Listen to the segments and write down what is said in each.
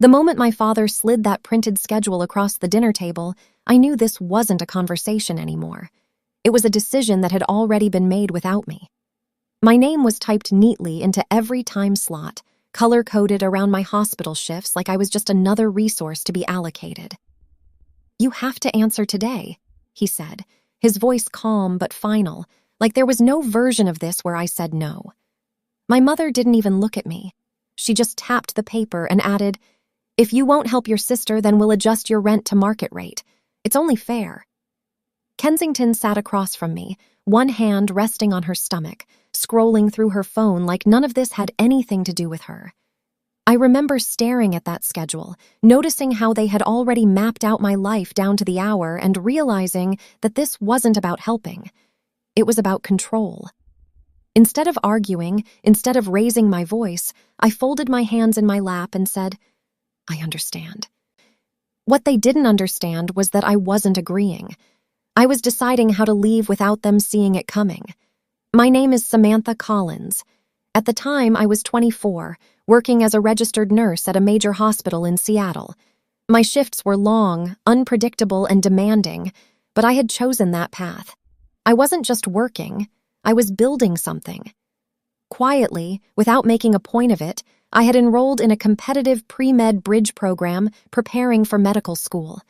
The moment my father slid that printed schedule across the dinner table, I knew this wasn't a conversation anymore. It was a decision that had already been made without me. My name was typed neatly into every time slot, color-coded around my hospital shifts like I was just another resource to be allocated. "You have to answer today," he said, his voice calm but final, like there was no version of this where I said no. My mother didn't even look at me. She just tapped the paper and added, "If you won't help your sister, then we'll adjust your rent to market rate. It's only fair." Kensington sat across from me, one hand resting on her stomach, scrolling through her phone like none of this had anything to do with her. I remember staring at that schedule, noticing how they had already mapped out my life down to the hour and realizing that this wasn't about helping. It was about control. Instead of arguing, instead of raising my voice, I folded my hands in my lap and said, "I understand." What they didn't understand was that I wasn't agreeing. I was deciding how to leave without them seeing it coming. My name is Samantha Collins. At the time, I was 24, working as a registered nurse at a major hospital in Seattle. My shifts were long, unpredictable, and demanding, but I had chosen that path. I wasn't just working, I was building something. Quietly, without making a point of it, I had enrolled in a competitive pre-med bridge program preparing for medical school.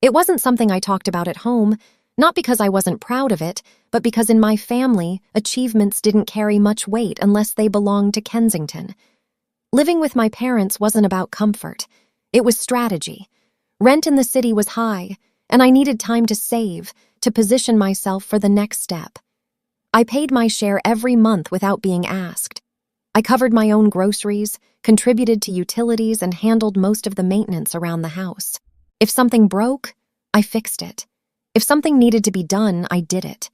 It wasn't something I talked about at home, not because I wasn't proud of it, but because in my family, achievements didn't carry much weight unless they belonged to Kensington. Living with my parents wasn't about comfort. It was strategy. Rent in the city was high, and I needed time to save, to position myself for the next step. I paid my share every month without being asked. I covered my own groceries, contributed to utilities, and handled most of the maintenance around the house. If something broke, I fixed it. If something needed to be done, I did it.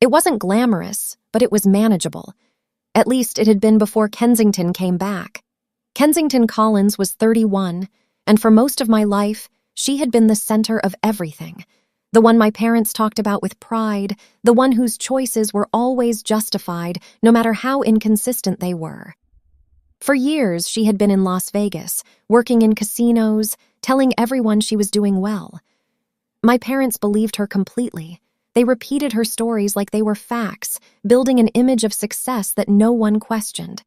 It wasn't glamorous, but it was manageable. At least it had been before Kensington came back. Kensington Collins was 31, and for most of my life, she had been the center of everything. The one my parents talked about with pride, the one whose choices were always justified, no matter how inconsistent they were. For years, she had been in Las Vegas, working in casinos, telling everyone she was doing well. My parents believed her completely. They repeated her stories like they were facts, building an image of success that no one questioned.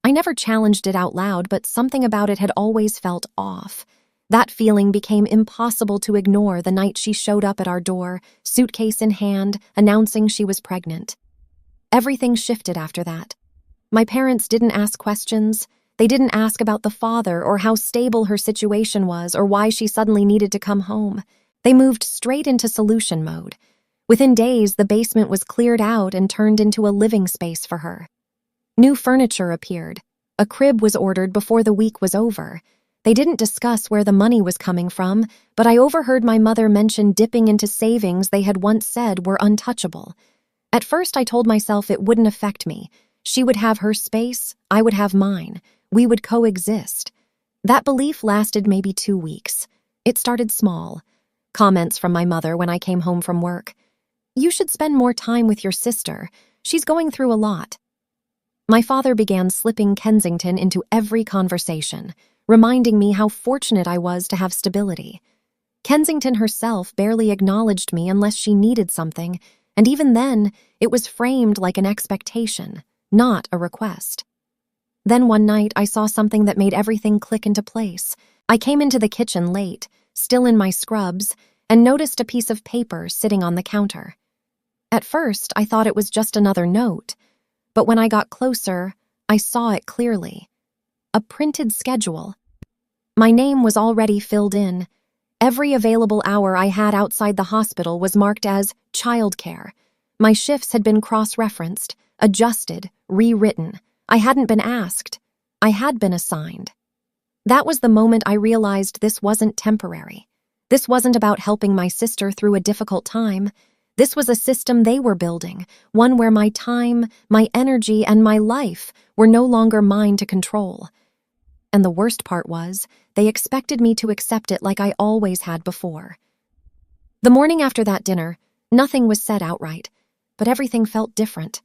I never challenged it out loud, but something about it had always felt off. That feeling became impossible to ignore the night she showed up at our door, suitcase in hand, announcing she was pregnant. Everything shifted after that. My parents didn't ask questions. They didn't ask about the father or how stable her situation was or why she suddenly needed to come home. They moved straight into solution mode. Within days, the basement was cleared out and turned into a living space for her. New furniture appeared. A crib was ordered before the week was over. They didn't discuss where the money was coming from, but I overheard my mother mention dipping into savings they had once said were untouchable. At first, I told myself it wouldn't affect me. She would have her space, I would have mine. We would coexist. That belief lasted maybe 2 weeks. It started small. Comments from my mother when I came home from work. "You should spend more time with your sister. She's going through a lot." My father began slipping Kensington into every conversation, reminding me how fortunate I was to have stability. Kensington herself barely acknowledged me unless she needed something, and even then, it was framed like an expectation, not a request. Then one night, I saw something that made everything click into place. I came into the kitchen late, still in my scrubs, and noticed a piece of paper sitting on the counter. At first, I thought it was just another note, but when I got closer, I saw it clearly. A printed schedule. My name was already filled in. Every available hour I had outside the hospital was marked as childcare. My shifts had been cross-referenced, adjusted, rewritten. I hadn't been asked. I had been assigned. That was the moment I realized this wasn't temporary. This wasn't about helping my sister through a difficult time. This was a system they were building, one where my time, my energy, and my life were no longer mine to control. And the worst part was, they expected me to accept it like I always had before. The morning after that dinner, nothing was said outright, but everything felt different.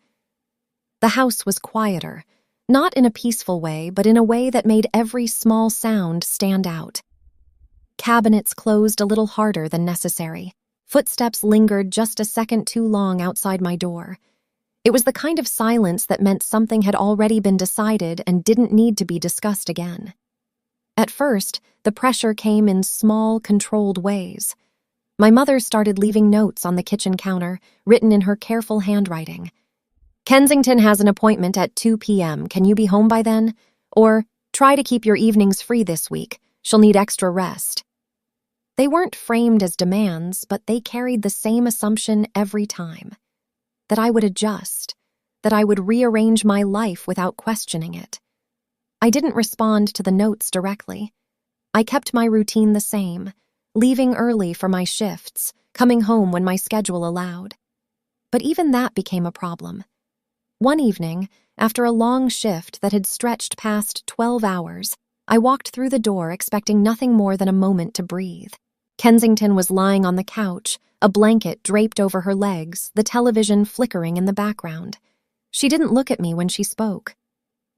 The house was quieter, Not in a peaceful way, but in a way that made every small sound stand out. Cabinets closed a little harder than necessary. Footsteps lingered just a second too long outside my door. It was the kind of silence that meant something had already been decided and didn't need to be discussed again. At first, the pressure came in small, controlled ways. My mother started leaving notes on the kitchen counter, written in her careful handwriting. "Kensington has an appointment at 2 p.m. Can you be home by then?" Or, "Try to keep your evenings free this week. She'll need extra rest." They weren't framed as demands, but they carried the same assumption every time. That I would adjust, that I would rearrange my life without questioning it. I didn't respond to the notes directly. I kept my routine the same, leaving early for my shifts, coming home when my schedule allowed. But even that became a problem. One evening, after a long shift that had stretched past 12 hours, I walked through the door expecting nothing more than a moment to breathe. Kensington was lying on the couch, a blanket draped over her legs, the television flickering in the background. She didn't look at me when she spoke.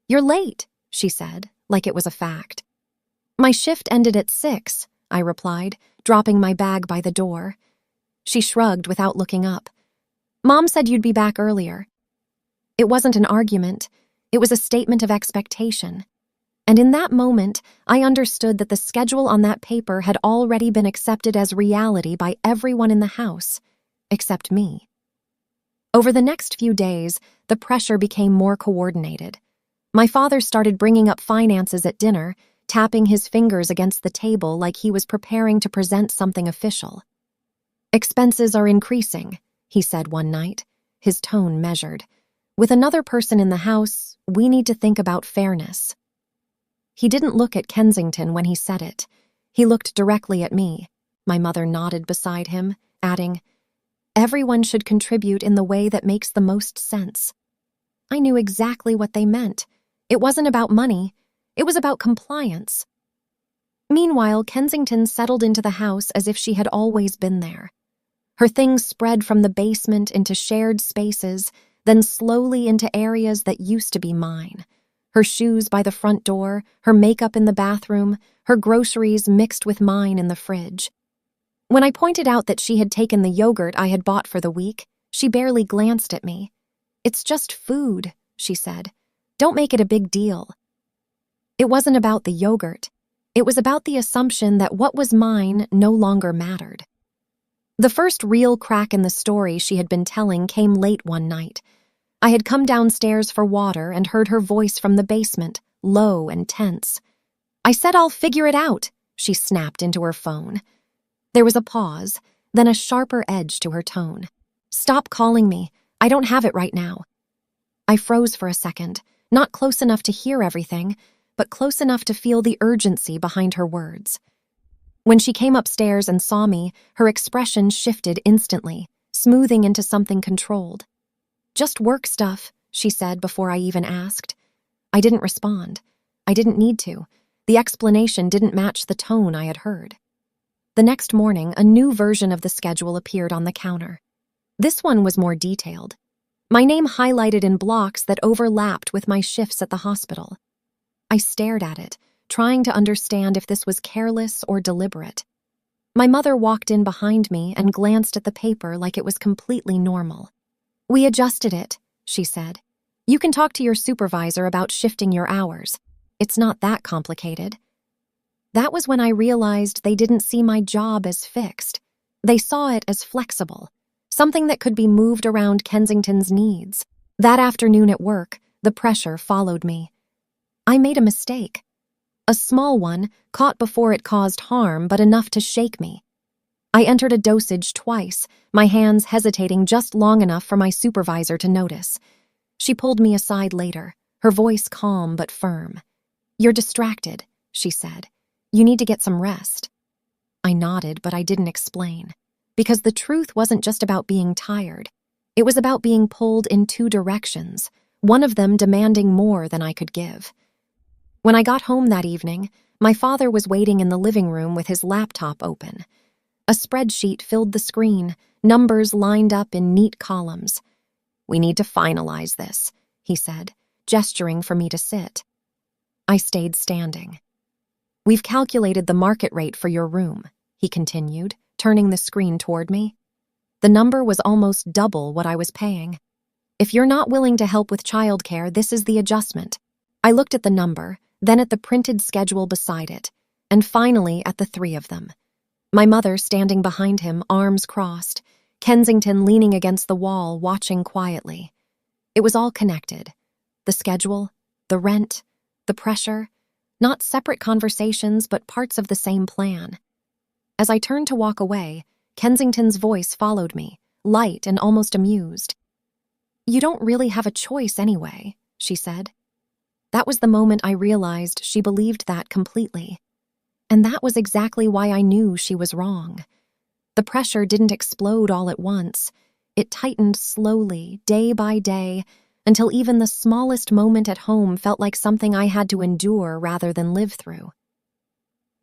"You're late," she said, like it was a fact. "My shift ended at 6, I replied, dropping my bag by the door. She shrugged without looking up. "Mom said you'd be back earlier." It wasn't an argument. It was a statement of expectation. And in that moment, I understood that the schedule on that paper had already been accepted as reality by everyone in the house, except me. Over the next few days, the pressure became more coordinated. My father started bringing up finances at dinner, tapping his fingers against the table like he was preparing to present something official. "Expenses are increasing," he said one night, his tone measured. "With another person in the house, we need to think about fairness." He didn't look at Kensington when he said it. He looked directly at me. My mother nodded beside him, adding, "Everyone should contribute in the way that makes the most sense." I knew exactly what they meant. It wasn't about money. It was about compliance. Meanwhile, Kensington settled into the house as if she had always been there. Her things spread from the basement into shared spaces, then slowly into areas that used to be mine. Her shoes by the front door, her makeup in the bathroom, her groceries mixed with mine in the fridge. When I pointed out that she had taken the yogurt I had bought for the week, she barely glanced at me. "It's just food," she said. "Don't make it a big deal." It wasn't about the yogurt. It was about the assumption that what was mine no longer mattered. The first real crack in the story she had been telling came late one night. I had come downstairs for water and heard her voice from the basement, low and tense. "I said I'll figure it out," she snapped into her phone. There was a pause, then a sharper edge to her tone. "Stop calling me. I don't have it right now." I froze for a second, not close enough to hear everything, but close enough to feel the urgency behind her words. When she came upstairs and saw me, her expression shifted instantly, smoothing into something controlled. "Just work stuff," she said before I even asked. I didn't respond. I didn't need to. The explanation didn't match the tone I had heard. The next morning, a new version of the schedule appeared on the counter. This one was more detailed. My name highlighted in blocks that overlapped with my shifts at the hospital. I stared at it, trying to understand if this was careless or deliberate. My mother walked in behind me and glanced at the paper like it was completely normal. "We adjusted it," she said. "You can talk to your supervisor about shifting your hours. It's not that complicated." That was when I realized they didn't see my job as fixed. They saw it as flexible, something that could be moved around Kensington's needs. That afternoon at work, the pressure followed me. I made a mistake. A small one, caught before it caused harm, but enough to shake me. I entered a dosage twice, my hands hesitating just long enough for my supervisor to notice. She pulled me aside later, her voice calm but firm. "You're distracted," she said. "You need to get some rest." I nodded, but I didn't explain. Because the truth wasn't just about being tired. It was about being pulled in two directions, one of them demanding more than I could give. When I got home that evening, my father was waiting in the living room with his laptop open. A spreadsheet filled the screen, numbers lined up in neat columns. "We need to finalize this," he said. gesturing for me to sit. I stayed standing. "We've calculated the market rate for your room," he continued, turning the screen toward me. The number was almost double what I was paying. "If you're not willing to help with childcare, this is the adjustment." I looked at the number, then at the printed schedule beside it, and finally at the three of them. My mother standing behind him, arms crossed, Kensington leaning against the wall, watching quietly. It was all connected. The schedule, the rent, the pressure, not separate conversations, but parts of the same plan. As I turned to walk away, Kensington's voice followed me, light and almost amused. "You don't really have a choice anyway," she said. That was the moment I realized she believed that completely. And that was exactly why I knew she was wrong. The pressure didn't explode all at once. It tightened slowly, day by day, until even the smallest moment at home felt like something I had to endure rather than live through.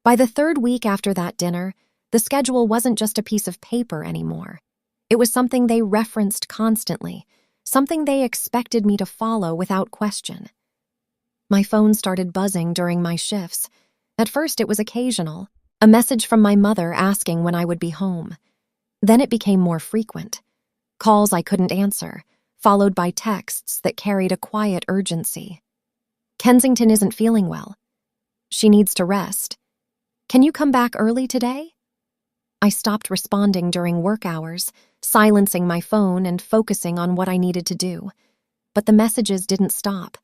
By the third week after that dinner, the schedule wasn't just a piece of paper anymore. It was something they referenced constantly, something they expected me to follow without question. My phone started buzzing during my shifts. At first it was occasional, a message from my mother asking when I would be home. Then it became more frequent. Calls I couldn't answer, followed by texts that carried a quiet urgency. "Kensington isn't feeling well. She needs to rest. Can you come back early today?" I stopped responding during work hours, silencing my phone and focusing on what I needed to do. But the messages didn't stop.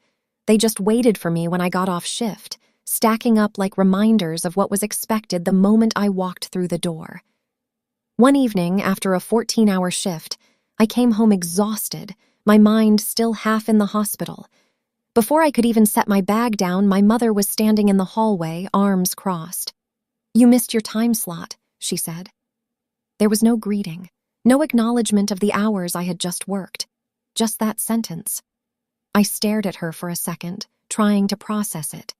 They just waited for me when I got off shift, stacking up like reminders of what was expected the moment I walked through the door. One evening, after a 14-hour shift, I came home exhausted, my mind still half in the hospital. Before I could even set my bag down, my mother was standing in the hallway, arms crossed. "You missed your time slot," she said. There was no greeting, no acknowledgement of the hours I had just worked, just that sentence. I stared at her for a second, trying to process it.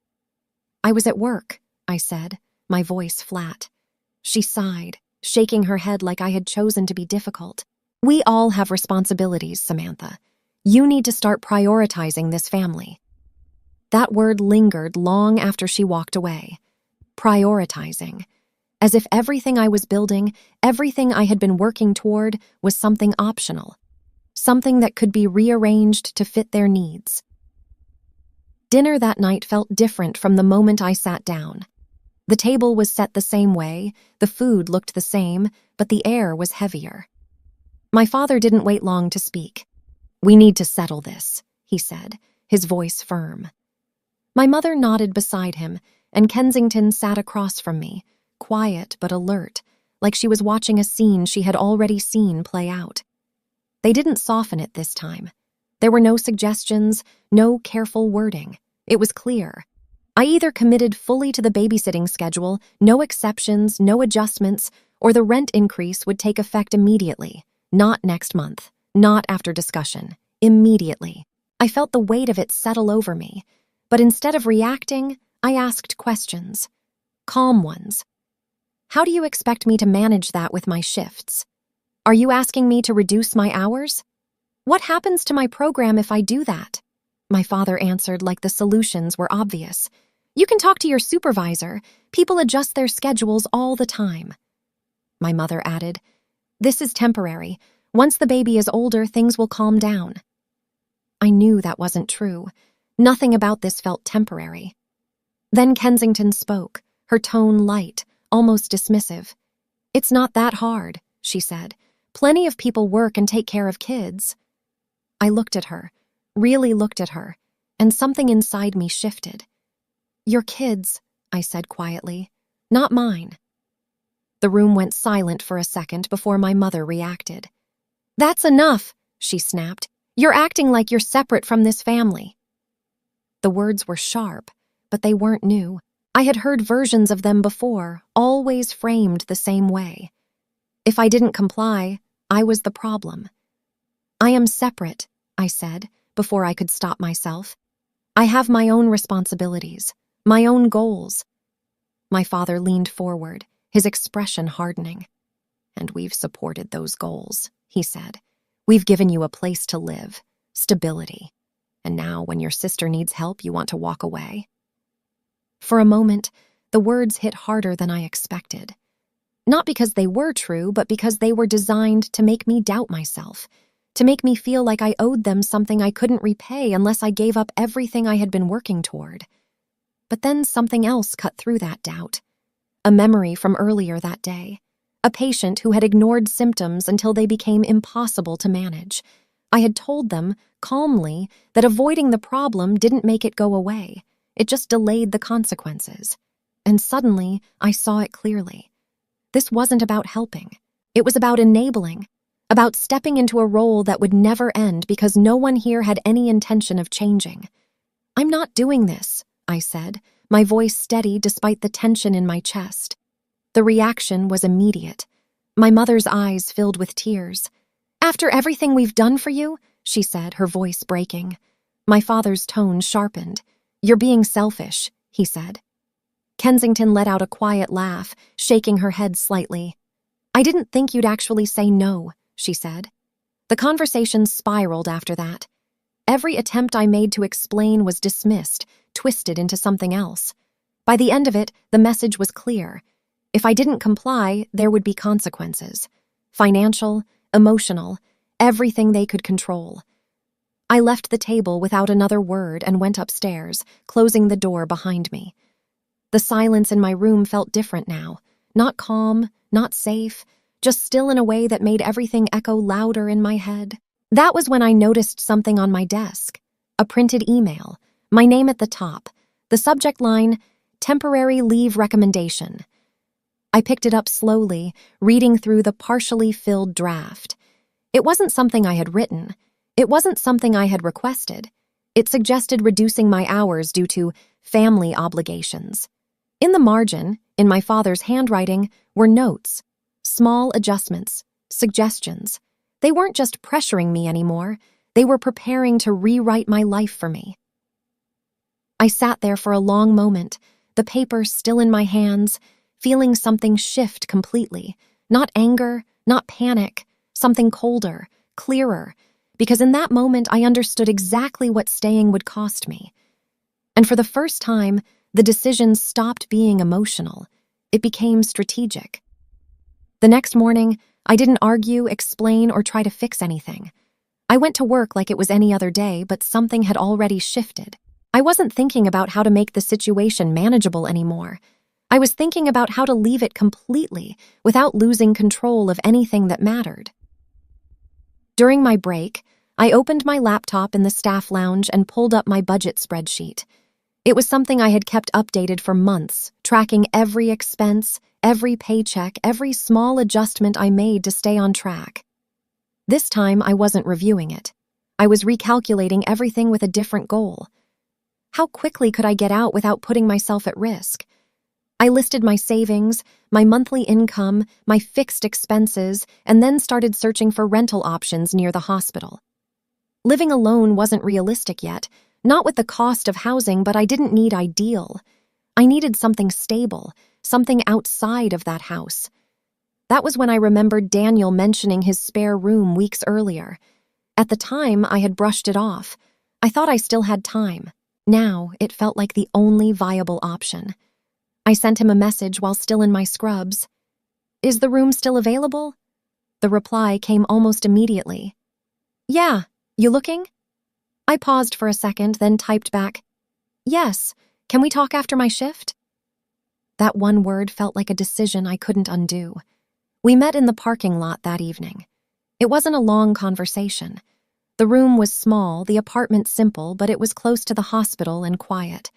"I was at work," I said, my voice flat. She sighed, shaking her head like I had chosen to be difficult. "We all have responsibilities, Samantha. You need to start prioritizing this family." That word lingered long after she walked away. Prioritizing. As if everything I was building, everything I had been working toward, was something optional. Something that could be rearranged to fit their needs. Dinner that night felt different from the moment I sat down. The table was set the same way, the food looked the same, but the air was heavier. My father didn't wait long to speak. "We need to settle this," he said, his voice firm. My mother nodded beside him, and Kensington sat across from me, quiet but alert, like she was watching a scene she had already seen play out. They didn't soften it this time. There were no suggestions, no careful wording. It was clear. I either committed fully to the babysitting schedule, no exceptions, no adjustments, or the rent increase would take effect immediately. Not next month, not after discussion, immediately. I felt the weight of it settle over me, but instead of reacting, I asked questions. Calm ones. "How do you expect me to manage that with my shifts? Are you asking me to reduce my hours? What happens to my program if I do that?" My father answered like the solutions were obvious. "You can talk to your supervisor. People adjust their schedules all the time." My mother added, "This is temporary. Once the baby is older, things will calm down." I knew that wasn't true. Nothing about this felt temporary. Then Kensington spoke, her tone light, almost dismissive. "It's not that hard," she said. "Plenty of people work and take care of kids." I looked at her, really looked at her, and something inside me shifted. "Your kids," I said quietly, "not mine." The room went silent for a second before my mother reacted. "That's enough," she snapped. "You're acting like you're separate from this family." The words were sharp, but they weren't new. I had heard versions of them before, always framed the same way. If I didn't comply, I was the problem. "I am separate," I said, before I could stop myself. "I have my own responsibilities, my own goals." My father leaned forward, his expression hardening. "And we've supported those goals," he said. "We've given you a place to live, stability." And now, when your sister needs help, you want to walk away? For a moment, the words hit harder than I expected. Not because they were true, but because they were designed to make me doubt myself, to make me feel like I owed them something I couldn't repay unless I gave up everything I had been working toward. But then something else cut through that doubt. A memory from earlier that day. A patient who had ignored symptoms until they became impossible to manage. I had told them, calmly, that avoiding the problem didn't make it go away. It just delayed the consequences. And suddenly, I saw it clearly. This wasn't about helping. It was about enabling, about stepping into a role that would never end because no one here had any intention of changing. "I'm not doing this," I said, my voice steady despite the tension in my chest. The reaction was immediate. My mother's eyes filled with tears. "After everything we've done for you?" she said, her voice breaking. My father's tone sharpened. "You're being selfish," he said. Kensington let out a quiet laugh, shaking her head slightly. "I didn't think you'd actually say no," she said. The conversation spiraled after that. Every attempt I made to explain was dismissed, twisted into something else. By the end of it, the message was clear. If I didn't comply, there would be consequences. Financial, emotional, everything they could control. I left the table without another word and went upstairs, closing the door behind me. The silence in my room felt different now. Not calm, not safe, just still in a way that made everything echo louder in my head. That was when I noticed something on my desk. A printed email, my name at the top, the subject line, "Temporary Leave Recommendation." I picked it up slowly, reading through the partially filled draft. It wasn't something I had written. It wasn't something I had requested. It suggested reducing my hours due to family obligations. In the margin, in my father's handwriting, were notes, small adjustments, suggestions. They weren't just pressuring me anymore. They were preparing to rewrite my life for me. I sat there for a long moment, the paper still in my hands, feeling something shift completely. Not anger, not panic, something colder, clearer, because in that moment I understood exactly what staying would cost me. And for the first time, the decision stopped being emotional. It became strategic. The next morning, I didn't argue, explain, or try to fix anything. I went to work like it was any other day, but something had already shifted. I wasn't thinking about how to make the situation manageable anymore. I was thinking about how to leave it completely without losing control of anything that mattered. During my break, I opened my laptop in the staff lounge and pulled up my budget spreadsheet. It was something I had kept updated for months, tracking every expense, every paycheck, every small adjustment I made to stay on track. This time, I wasn't reviewing it. I was recalculating everything with a different goal. How quickly could I get out without putting myself at risk? I listed my savings, my monthly income, my fixed expenses, and then started searching for rental options near the hospital. Living alone wasn't realistic yet, not with the cost of housing, but I didn't need ideal. I needed something stable, something outside of that house. That was when I remembered Daniel mentioning his spare room weeks earlier. At the time, I had brushed it off. I thought I still had time. Now, it felt like the only viable option. I sent him a message while still in my scrubs. "Is the room still available?" The reply came almost immediately. "Yeah, you looking?" I paused for a second, then typed back, "Yes, can we talk after my shift?" That one word felt like a decision I couldn't undo. We met in the parking lot that evening. It wasn't a long conversation. The room was small, the apartment simple, but it was close to the hospital and quiet.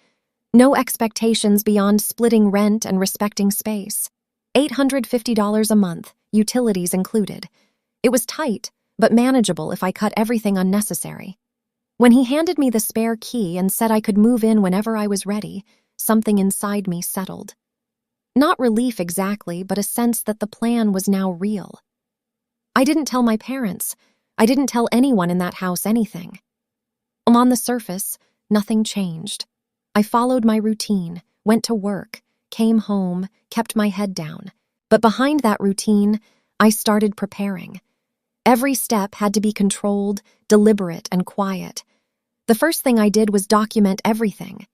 No expectations beyond splitting rent and respecting space. $850 a month, utilities included. It was tight, but manageable if I cut everything unnecessary. When he handed me the spare key and said I could move in whenever I was ready, something inside me settled. Not relief exactly, but a sense that the plan was now real. I didn't tell my parents. I didn't tell anyone in that house anything. On the surface, nothing changed. I followed my routine, went to work, came home, kept my head down. But behind that routine, I started preparing. Every step had to be controlled, deliberate, and quiet. The first thing I did was document everything.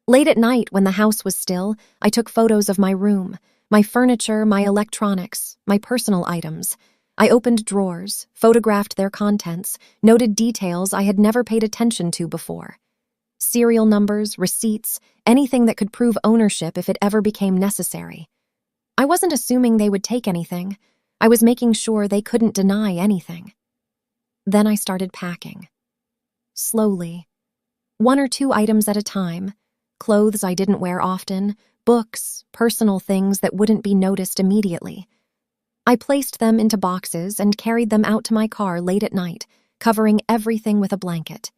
Late at night, when the house was still, I took photos of my room, my furniture, my electronics, my personal items. I opened drawers, photographed their contents, noted details I had never paid attention to before. Serial numbers, receipts, anything that could prove ownership if it ever became necessary. I wasn't assuming they would take anything. I was making sure they couldn't deny anything. Then I started packing. Slowly. 1 or 2 items at a time. Clothes I didn't wear often, books, personal things that wouldn't be noticed immediately. I placed them into boxes and carried them out to my car late at night, covering everything with a blanket.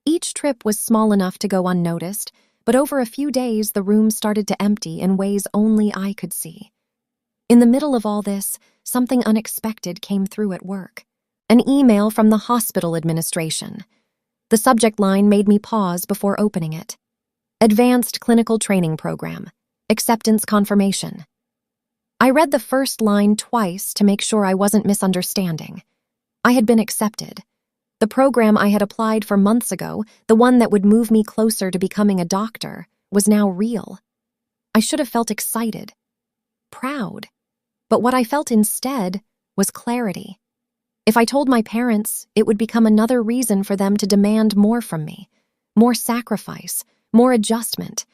Each trip was small enough to go unnoticed, but over a few days the room started to empty in ways only I could see. In the middle of all this, something unexpected came through at work. An email from the hospital administration. The subject line made me pause before opening it. Advanced Clinical Training Program. Acceptance Confirmation. I read the first line twice to make sure I wasn't misunderstanding. I had been accepted. The program I had applied for months ago, the one that would move me closer to becoming a doctor, was now real. I should have felt excited, proud. But what I felt instead was clarity. If I told my parents, it would become another reason for them to demand more from me, more sacrifice, more adjustment.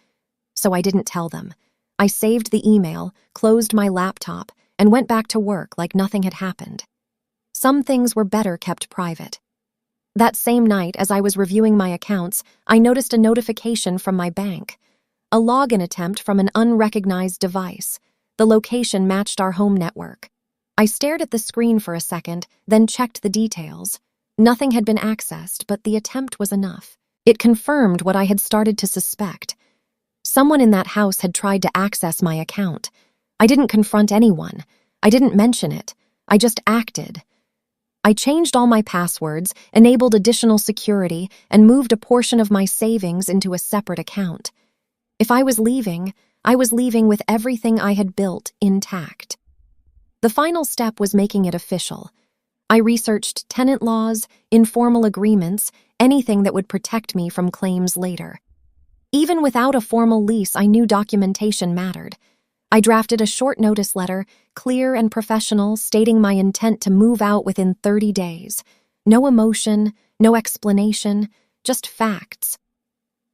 So I didn't tell them. I saved the email, closed my laptop, and went back to work like nothing had happened. Some things were better kept private. That same night, as I was reviewing my accounts, I noticed a notification from my bank. A login attempt from an unrecognized device. The location matched our home network. I stared at the screen for a second, then checked the details. Nothing had been accessed, but the attempt was enough. It confirmed what I had started to suspect. Someone in that house had tried to access my account. I didn't confront anyone. I didn't mention it. I just acted. I changed all my passwords, enabled additional security, and moved a portion of my savings into a separate account. If I was leaving with everything I had built intact. The final step was making it official. I researched tenant laws, informal agreements, anything that would protect me from claims later. Even without a formal lease, I knew documentation mattered. I drafted a short notice letter, clear and professional, stating my intent to move out within 30 days. No emotion, no explanation, just facts.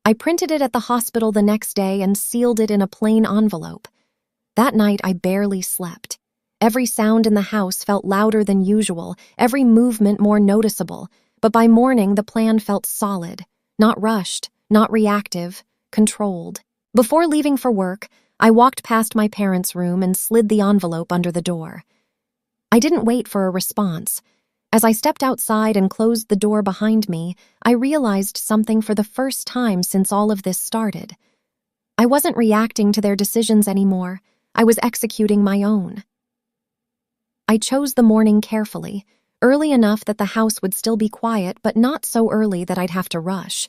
I printed it at the hospital the next day and sealed it in a plain envelope. That night, I barely slept. Every sound in the house felt louder than usual, every movement more noticeable, but by morning the plan felt solid, not rushed, not reactive, controlled. Before leaving for work, I walked past my parents' room and slid the envelope under the door. I didn't wait for a response. As I stepped outside and closed the door behind me, I realized something for the first time since all of this started. I wasn't reacting to their decisions anymore. I was executing my own. I chose the morning carefully, early enough that the house would still be quiet, but not so early that I'd have to rush.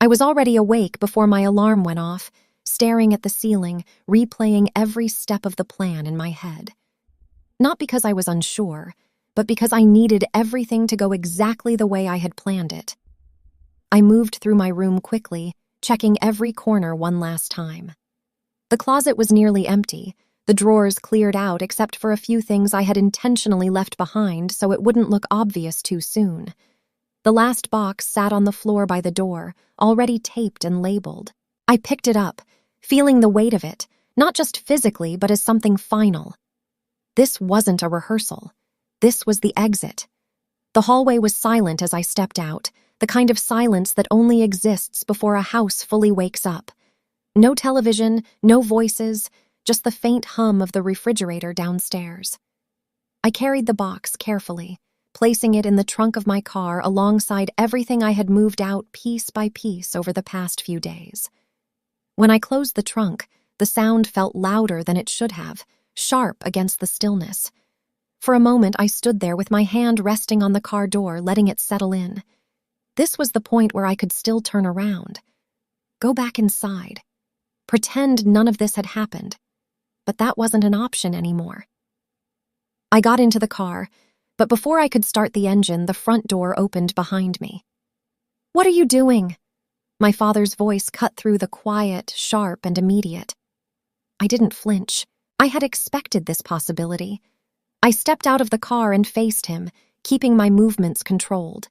I was already awake before my alarm went off, staring at the ceiling, replaying every step of the plan in my head. Not because I was unsure, but because I needed everything to go exactly the way I had planned it. I moved through my room quickly, checking every corner one last time. The closet was nearly empty, the drawers cleared out except for a few things I had intentionally left behind so it wouldn't look obvious too soon. The last box sat on the floor by the door, already taped and labeled. I picked it up, feeling the weight of it, not just physically but as something final. This wasn't a rehearsal. This was the exit. The hallway was silent as I stepped out, the kind of silence that only exists before a house fully wakes up. No television, no voices, just the faint hum of the refrigerator downstairs. I carried the box carefully, placing it in the trunk of my car alongside everything I had moved out piece by piece over the past few days. When I closed the trunk, the sound felt louder than it should have, sharp against the stillness. For a moment, I stood there with my hand resting on the car door, letting it settle in. This was the point where I could still turn around. Go back inside. Pretend none of this had happened. But that wasn't an option anymore. I got into the car, but before I could start the engine, the front door opened behind me. "What are you doing?" My father's voice cut through the quiet, sharp, and immediate. I didn't flinch. I had expected this possibility. I stepped out of the car and faced him, keeping my movements controlled.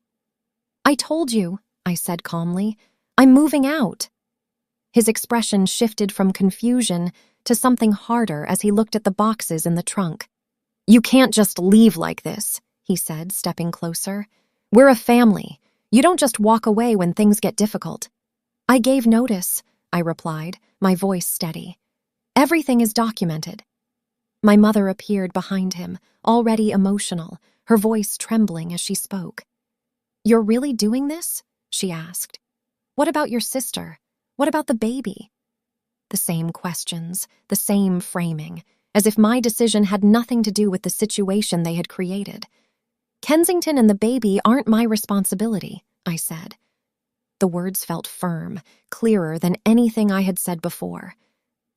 "I told you," I said calmly. "I'm moving out." His expression shifted from confusion to something harder as he looked at the boxes in the trunk. "You can't just leave like this," he said, stepping closer. "We're a family. You don't just walk away when things get difficult." "I gave notice," I replied, my voice steady. "Everything is documented." My mother appeared behind him, already emotional, her voice trembling as she spoke. "You're really doing this?" she asked. "What about your sister? What about the baby?" The same questions, the same framing, as if my decision had nothing to do with the situation they had created. "Kensington and the baby aren't my responsibility," I said. The words felt firm, clearer than anything I had said before.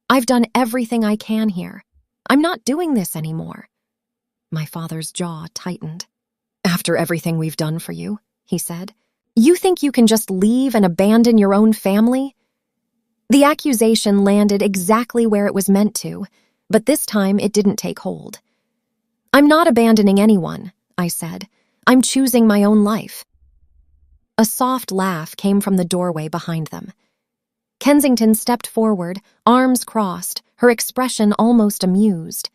"I've done everything I can here. I'm not doing this anymore." My father's jaw tightened. "After everything we've done for you," he said, "you think you can just leave and abandon your own family?" The accusation landed exactly where it was meant to, but this time it didn't take hold. "I'm not abandoning anyone," I said. "I'm choosing my own life." A soft laugh came from the doorway behind them. Kensington stepped forward, arms crossed, her expression almost amused.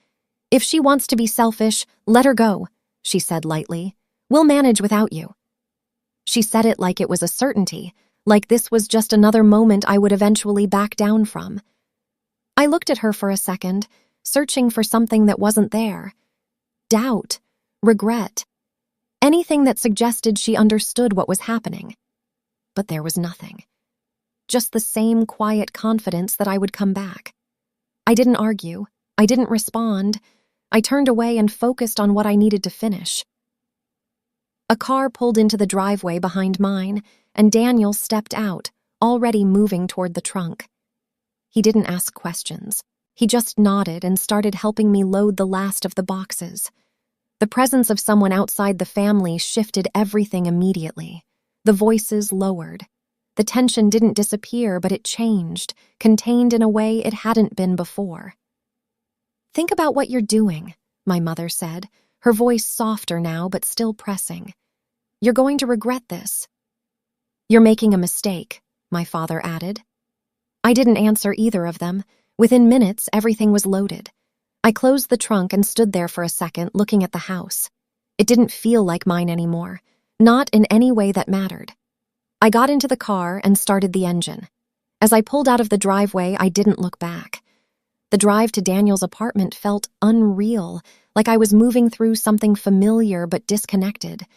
"If she wants to be selfish, let her go," she said lightly. "We'll manage without you." She said it like it was a certainty, like this was just another moment I would eventually back down from. I looked at her for a second, searching for something that wasn't there. Doubt, regret, anything that suggested she understood what was happening. But there was nothing. Just the same quiet confidence that I would come back. I didn't argue. I didn't respond. I turned away and focused on what I needed to finish. A car pulled into the driveway behind mine, and Daniel stepped out, already moving toward the trunk. He didn't ask questions. He just nodded and started helping me load the last of the boxes. The presence of someone outside the family shifted everything immediately. The voices lowered. The tension didn't disappear, but it changed, contained in a way it hadn't been before. "Think about what you're doing," my mother said, her voice softer now but still pressing. "You're going to regret this." "You're making a mistake," my father added. I didn't answer either of them. Within minutes, everything was loaded. I closed the trunk and stood there for a second, looking at the house. It didn't feel like mine anymore, not in any way that mattered. I got into the car and started the engine. As I pulled out of the driveway, I didn't look back. The drive to Daniel's apartment felt unreal, like I was moving through something familiar but disconnected.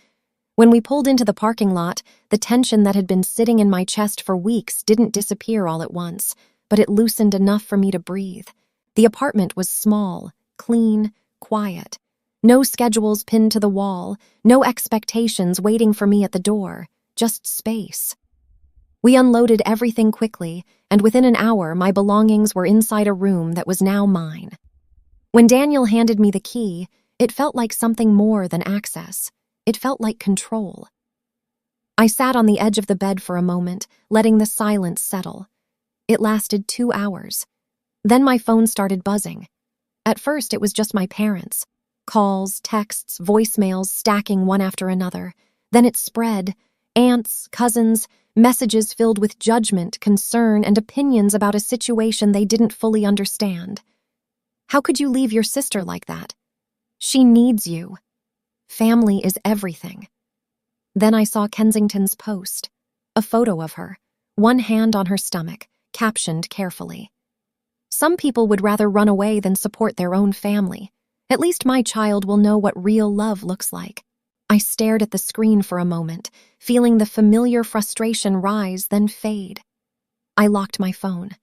When we pulled into the parking lot, the tension that had been sitting in my chest for weeks didn't disappear all at once, but it loosened enough for me to breathe. The apartment was small, clean, quiet. No schedules pinned to the wall, no expectations waiting for me at the door, just space. We unloaded everything quickly, and within an hour my belongings were inside a room that was now mine. When Daniel handed me the key, it felt like something more than access. It felt like control. I sat on the edge of the bed for a moment, letting the silence settle. It lasted 2 hours. Then my phone started buzzing. At first, it was just my parents. Calls, texts, voicemails stacking one after another. Then it spread. Aunts, cousins, messages filled with judgment, concern, and opinions about a situation they didn't fully understand. "How could you leave your sister like that? She needs you. Family is everything." Then I saw Kensington's post, a photo of her, one hand on her stomach, captioned carefully. "Some people would rather run away than support their own family. At least my child will know what real love looks like." I stared at the screen for a moment, feeling the familiar frustration rise then fade. I locked my phone.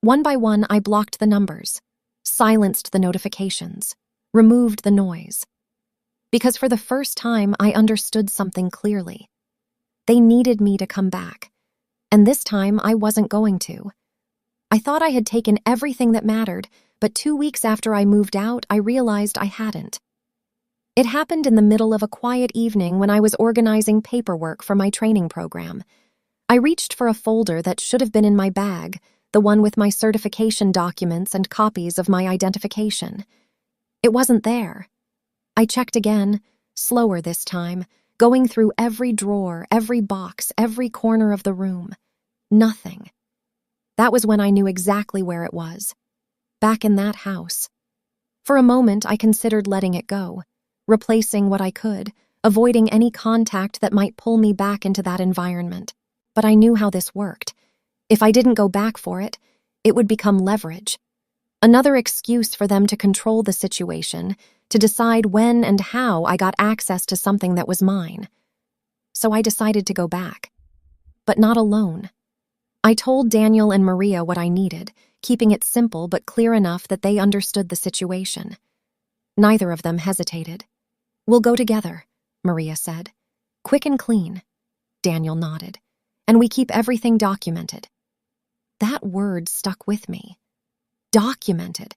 One by one, I blocked the numbers, silenced the notifications, removed the noise. Because for the first time, I understood something clearly. They needed me to come back, and this time I wasn't going to. I thought I had taken everything that mattered, but 2 weeks after I moved out, I realized I hadn't. It happened in the middle of a quiet evening when I was organizing paperwork for my training program. I reached for a folder that should have been in my bag, the one with my certification documents and copies of my identification. It wasn't there. I checked again, slower this time, going through every drawer, every box, every corner of the room. Nothing. That was when I knew exactly where it was. Back in that house. For a moment, I considered letting it go, replacing what I could, avoiding any contact that might pull me back into that environment. But I knew how this worked. If I didn't go back for it, it would become leverage. Another excuse for them to control the situation, to decide when and how I got access to something that was mine. So I decided to go back. But not alone. I told Daniel and Maria what I needed, keeping it simple but clear enough that they understood the situation. Neither of them hesitated. "We'll go together," Maria said. "Quick and clean." Daniel nodded. "And we keep everything documented." That word stuck with me. Documented.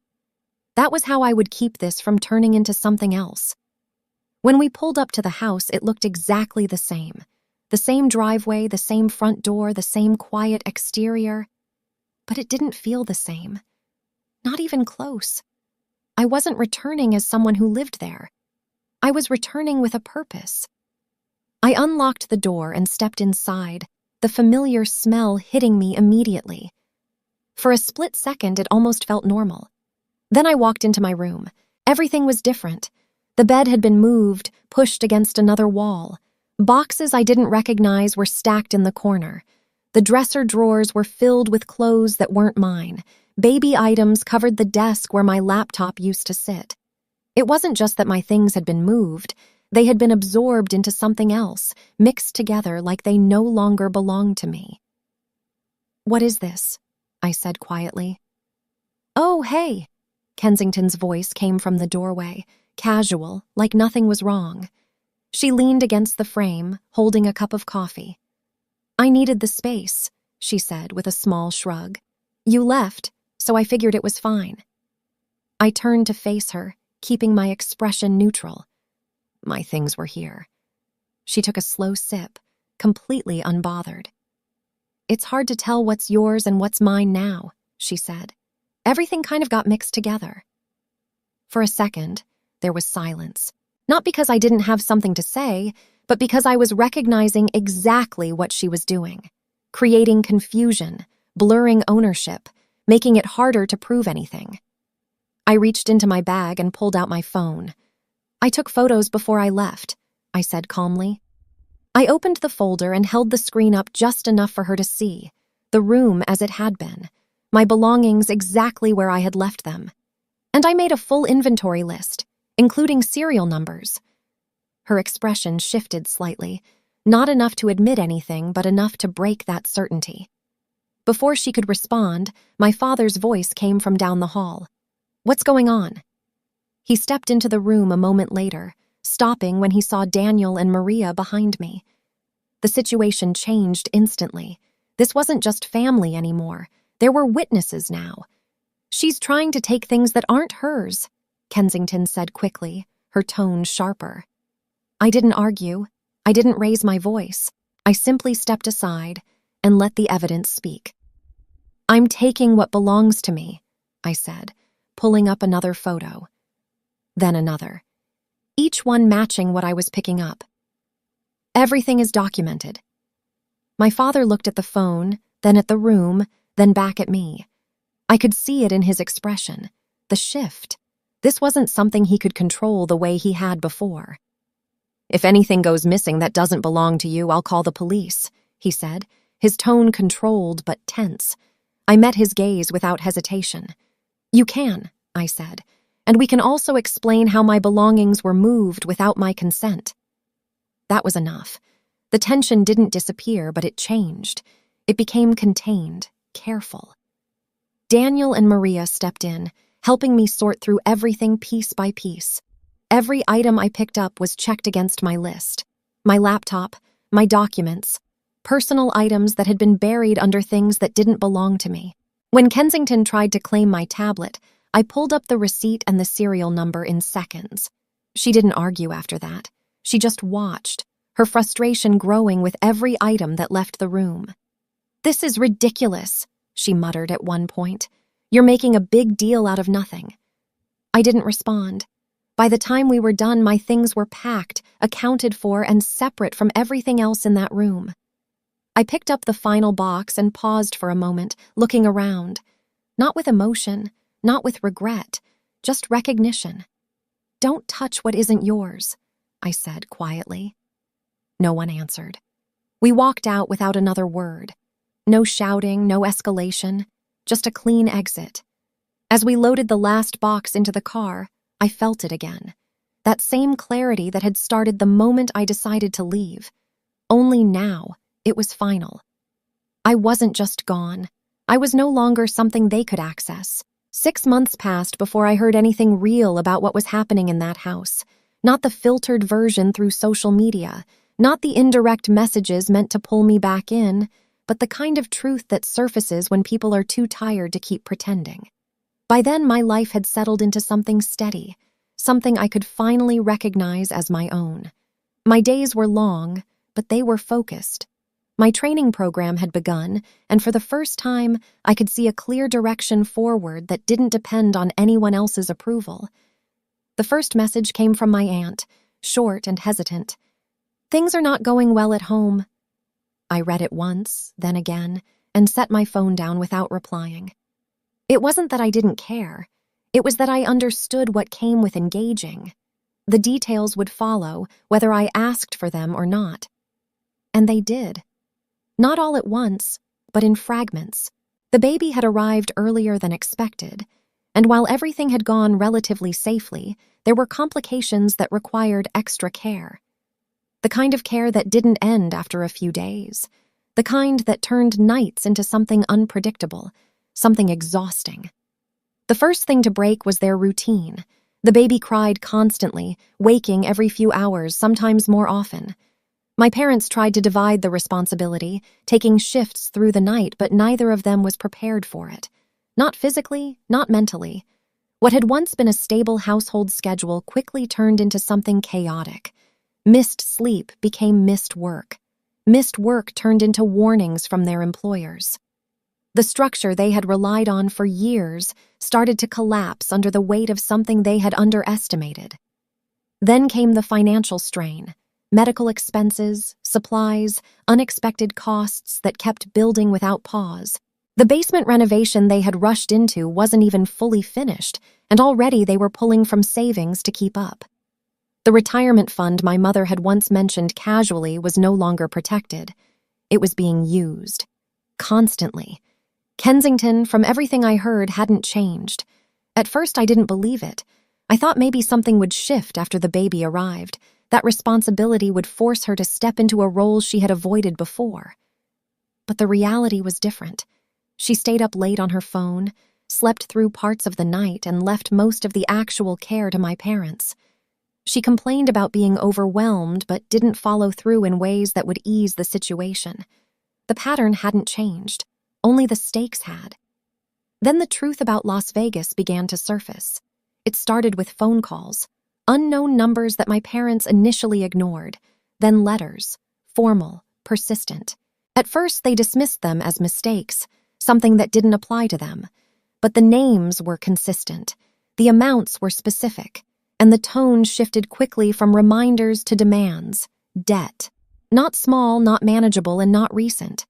That was how I would keep this from turning into something else. When we pulled up to the house, it looked exactly the same. The same driveway, the same front door, the same quiet exterior. But it didn't feel the same. Not even close. I wasn't returning as someone who lived there. I was returning with a purpose. I unlocked the door and stepped inside, the familiar smell hitting me immediately. For a split second, it almost felt normal. Then I walked into my room. Everything was different. The bed had been moved, pushed against another wall. Boxes I didn't recognize were stacked in the corner. The dresser drawers were filled with clothes that weren't mine. Baby items covered the desk where my laptop used to sit. It wasn't just that my things had been moved. They had been absorbed into something else, mixed together like they no longer belonged to me. "What is this?" I said quietly. "Oh, hey." Kensington's voice came from the doorway, casual, like nothing was wrong. She leaned against the frame, holding a cup of coffee. "I needed the space," she said with a small shrug. "You left, so I figured it was fine." I turned to face her, keeping my expression neutral. "My things were here." She took a slow sip, completely unbothered. "It's hard to tell what's yours and what's mine now," she said. "Everything kind of got mixed together." For a second, there was silence. Not because I didn't have something to say, but because I was recognizing exactly what she was doing. Creating confusion, blurring ownership, making it harder to prove anything. I reached into my bag and pulled out my phone. "I took photos before I left," I said calmly. I opened the folder and held the screen up just enough for her to see, the room as it had been, my belongings exactly where I had left them. And I made a full inventory list, including serial numbers. Her expression shifted slightly, not enough to admit anything, but enough to break that certainty. Before she could respond, my father's voice came from down the hall. "What's going on?" He stepped into the room a moment later, stopping when he saw Daniel and Maria behind me. The situation changed instantly. This wasn't just family anymore. There were witnesses now. "She's trying to take things that aren't hers," Kensington said quickly, her tone sharper. I didn't argue. I didn't raise my voice. I simply stepped aside and let the evidence speak. "I'm taking what belongs to me," I said, pulling up another photo. Then another. Each one matching what I was picking up. "Everything is documented." My father looked at the phone, then at the room, then back at me. I could see it in his expression. The shift. This wasn't something he could control the way he had before. "If anything goes missing that doesn't belong to you, I'll call the police," he said, his tone controlled but tense. I met his gaze without hesitation. "You can," I said, "and we can also explain how my belongings were moved without my consent." That was enough. The tension didn't disappear, but it changed. It became contained, careful. Daniel and Maria stepped in, helping me sort through everything piece by piece. Every item I picked up was checked against my list. My laptop, my documents, personal items that had been buried under things that didn't belong to me. When Kensington tried to claim my tablet, I pulled up the receipt and the serial number in seconds. She didn't argue after that. She just watched, her frustration growing with every item that left the room. "This is ridiculous," she muttered at one point. "You're making a big deal out of nothing." I didn't respond. By the time we were done, my things were packed, accounted for, and separate from everything else in that room. I picked up the final box and paused for a moment, looking around. Not with emotion, not with regret, just recognition. "Don't touch what isn't yours," I said quietly. No one answered. We walked out without another word. No shouting, no escalation, just a clean exit. As we loaded the last box into the car, I felt it again. That same clarity that had started the moment I decided to leave. Only now, it was final. I wasn't just gone. I was no longer something they could access. 6 months passed before I heard anything real about what was happening in that house. Not the filtered version through social media, not the indirect messages meant to pull me back in, but the kind of truth that surfaces when people are too tired to keep pretending. By then, my life had settled into something steady, something I could finally recognize as my own. My days were long, but they were focused. My training program had begun, and for the first time, I could see a clear direction forward that didn't depend on anyone else's approval. The first message came from my aunt, short and hesitant. "Things are not going well at home." I read it once, then again, and set my phone down without replying. It wasn't that I didn't care. It was that I understood what came with engaging. The details would follow, whether I asked for them or not. And they did. Not all at once, but in fragments. The baby had arrived earlier than expected, and while everything had gone relatively safely, there were complications that required extra care. The kind of care that didn't end after a few days. The kind that turned nights into something unpredictable, something exhausting. The first thing to break was their routine. The baby cried constantly, waking every few hours, sometimes more often. My parents tried to divide the responsibility, taking shifts through the night, but neither of them was prepared for it. Not physically, not mentally. What had once been a stable household schedule quickly turned into something chaotic. Missed sleep became missed work. Missed work turned into warnings from their employers. The structure they had relied on for years started to collapse under the weight of something they had underestimated. Then came the financial strain. Medical expenses, supplies, unexpected costs that kept building without pause. The basement renovation they had rushed into wasn't even fully finished, and already they were pulling from savings to keep up. The retirement fund my mother had once mentioned casually was no longer protected. It was being used. Constantly. Kensington, from everything I heard, hadn't changed. At first, I didn't believe it. I thought maybe something would shift after the baby arrived. That responsibility would force her to step into a role she had avoided before. But the reality was different. She stayed up late on her phone, slept through parts of the night, and left most of the actual care to my parents. She complained about being overwhelmed, but didn't follow through in ways that would ease the situation. The pattern hadn't changed. Only the stakes had. Then the truth about Las Vegas began to surface. It started with phone calls. Unknown numbers that my parents initially ignored, then letters, formal, persistent. At first, they dismissed them as mistakes, something that didn't apply to them. But the names were consistent, the amounts were specific, and the tone shifted quickly from reminders to demands, debt. Not small, not manageable, and not recent.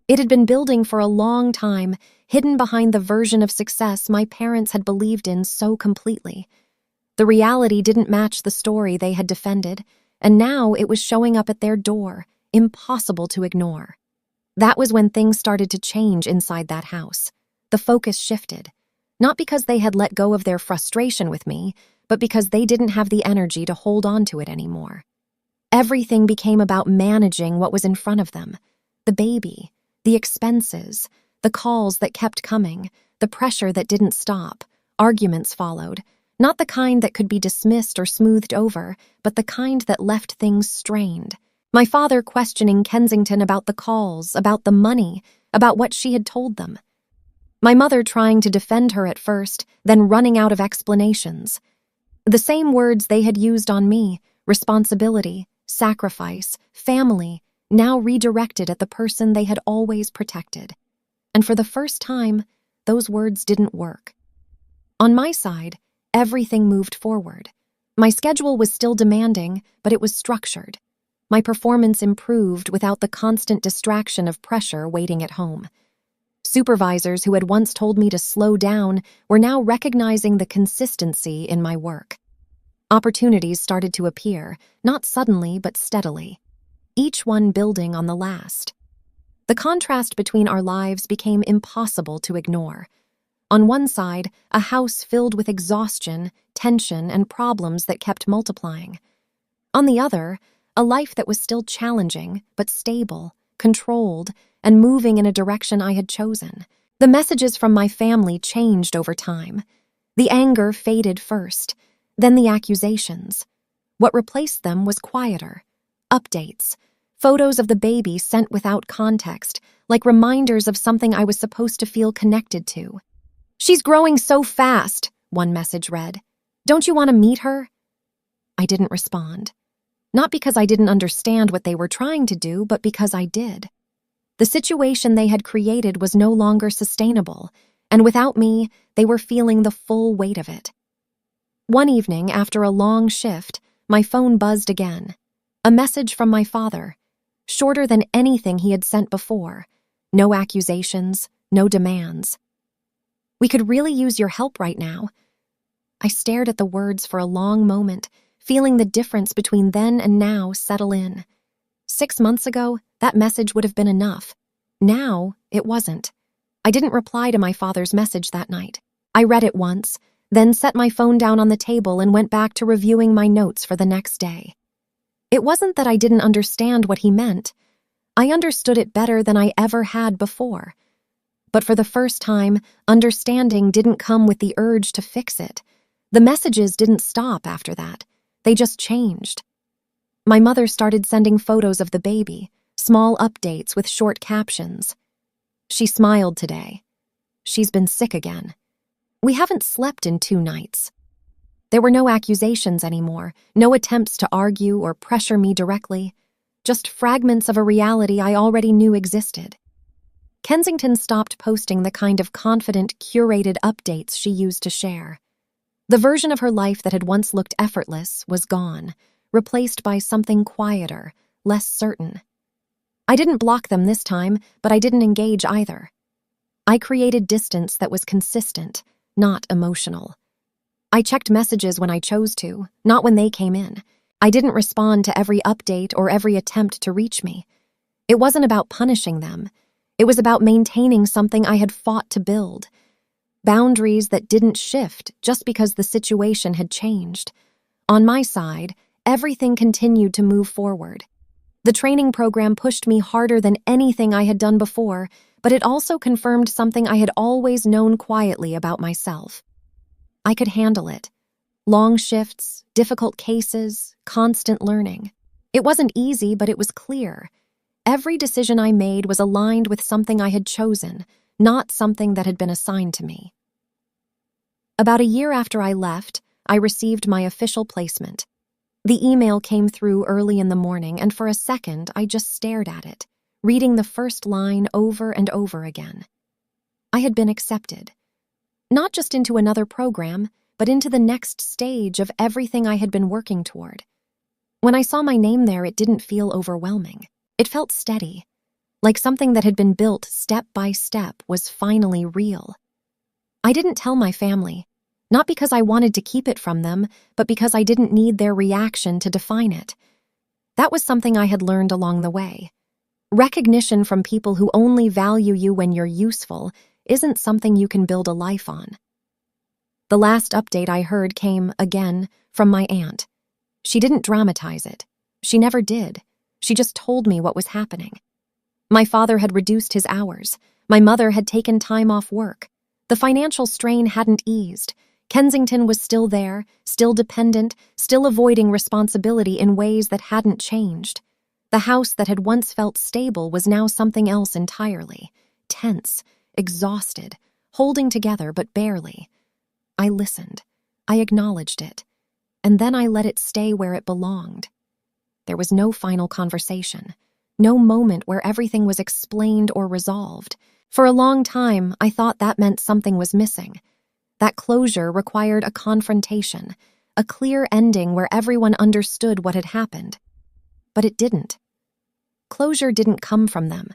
It had been building for a long time, hidden behind the version of success my parents had believed in so completely. The reality didn't match the story they had defended, and now it was showing up at their door, impossible to ignore. That was when things started to change inside that house. The focus shifted, not because they had let go of their frustration with me, but because they didn't have the energy to hold on to it anymore. Everything became about managing what was in front of them. The baby, the expenses, the calls that kept coming, the pressure that didn't stop. Arguments followed. Not the kind that could be dismissed or smoothed over, but the kind that left things strained. My father questioning Kensington about the calls, about the money, about what she had told them. My mother trying to defend her at first, then running out of explanations. The same words they had used on me, responsibility, sacrifice, family, now redirected at the person they had always protected. And for the first time, those words didn't work. On my side, everything moved forward. My schedule was still demanding, but it was structured. My performance improved without the constant distraction of pressure waiting at home. Supervisors who had once told me to slow down were now recognizing the consistency in my work. Opportunities started to appear, not suddenly but steadily, each one building on the last. The contrast between our lives became impossible to ignore. On one side, a house filled with exhaustion, tension, and problems that kept multiplying. On the other, a life that was still challenging, but stable, controlled, and moving in a direction I had chosen. The messages from my family changed over time. The anger faded first, then the accusations. What replaced them was quieter. Updates, photos of the baby sent without context, like reminders of something I was supposed to feel connected to. "She's growing so fast," one message read. "Don't you want to meet her?" I didn't respond. Not because I didn't understand what they were trying to do, but because I did. The situation they had created was no longer sustainable, and without me, they were feeling the full weight of it. One evening, after a long shift, my phone buzzed again. A message from my father, shorter than anything he had sent before. No accusations, no demands. "We could really use your help right now." I stared at the words for a long moment, feeling the difference between then and now settle in. 6 months ago, that message would have been enough. Now, it wasn't. I didn't reply to my father's message that night. I read it once, then set my phone down on the table and went back to reviewing my notes for the next day. It wasn't that I didn't understand what he meant. I understood it better than I ever had before. But for the first time, understanding didn't come with the urge to fix it. The messages didn't stop after that. They just changed. My mother started sending photos of the baby, small updates with short captions. "She smiled today. She's been sick again. We haven't slept in 2 nights." There were no accusations anymore, no attempts to argue or pressure me directly, just fragments of a reality I already knew existed. Kensington stopped posting the kind of confident, curated updates she used to share. The version of her life that had once looked effortless was gone, replaced by something quieter, less certain. I didn't block them this time, but I didn't engage either. I created distance that was consistent, not emotional. I checked messages when I chose to, not when they came in. I didn't respond to every update or every attempt to reach me. It wasn't about punishing them. It was about maintaining something I had fought to build. Boundaries that didn't shift just because the situation had changed. On my side, everything continued to move forward. The training program pushed me harder than anything I had done before, but it also confirmed something I had always known quietly about myself. I could handle it. Long shifts, difficult cases, constant learning. It wasn't easy, but it was clear. Every decision I made was aligned with something I had chosen, not something that had been assigned to me. About a year after I left, I received my official placement. The email came through early in the morning, and for a second, I just stared at it, reading the first line over and over again. I had been accepted. Not just into another program, but into the next stage of everything I had been working toward. When I saw my name there, it didn't feel overwhelming. It felt steady, like something that had been built step by step was finally real. I didn't tell my family, not because I wanted to keep it from them, but because I didn't need their reaction to define it. That was something I had learned along the way. Recognition from people who only value you when you're useful isn't something you can build a life on. The last update I heard came, again, from my aunt. She didn't dramatize it. She never did. She just told me what was happening. My father had reduced his hours. My mother had taken time off work. The financial strain hadn't eased. Kensington was still there, still dependent, still avoiding responsibility in ways that hadn't changed. The house that had once felt stable was now something else entirely. Tense, exhausted, holding together but barely. I listened. I acknowledged it. and then I let it stay where it belonged. There was no final conversation, no moment where everything was explained or resolved. For a long time, I thought that meant something was missing. That closure required a confrontation, a clear ending where everyone understood what had happened. But it didn't. Closure didn't come from them.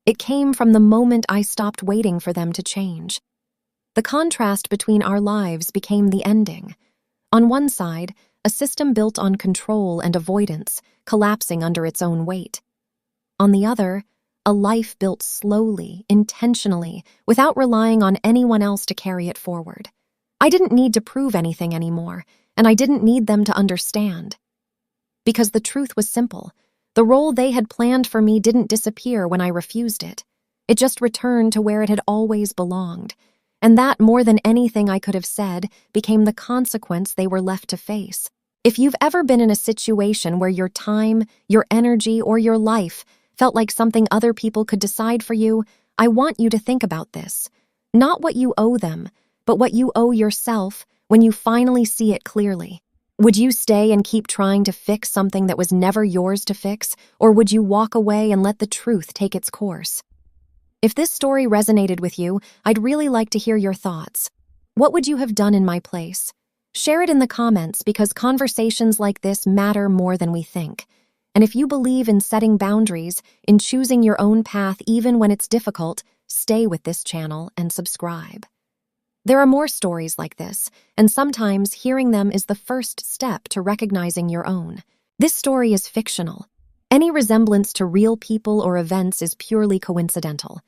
It came from the moment I stopped waiting for them to change. The contrast between our lives became the ending. On one side, a system built on control and avoidance, collapsing under its own weight. On the other, a life built slowly, intentionally, without relying on anyone else to carry it forward. I didn't need to prove anything anymore, and I didn't need them to understand. Because the truth was simple. The role they had planned for me didn't disappear when I refused it. It just returned to where it had always belonged. And that, more than anything I could have said, became the consequence they were left to face. If you've ever been in a situation where your time, your energy, or your life felt like something other people could decide for you, I want you to think about this. Not what you owe them, but what you owe yourself when you finally see it clearly. Would you stay and keep trying to fix something that was never yours to fix, or would you walk away and let the truth take its course? If this story resonated with you, I'd really like to hear your thoughts. What would you have done in my place? Share it in the comments because conversations like this matter more than we think. And if you believe in setting boundaries, in choosing your own path even when it's difficult, stay with this channel and subscribe. There are more stories like this, and sometimes hearing them is the first step to recognizing your own. This story is fictional. Any resemblance to real people or events is purely coincidental.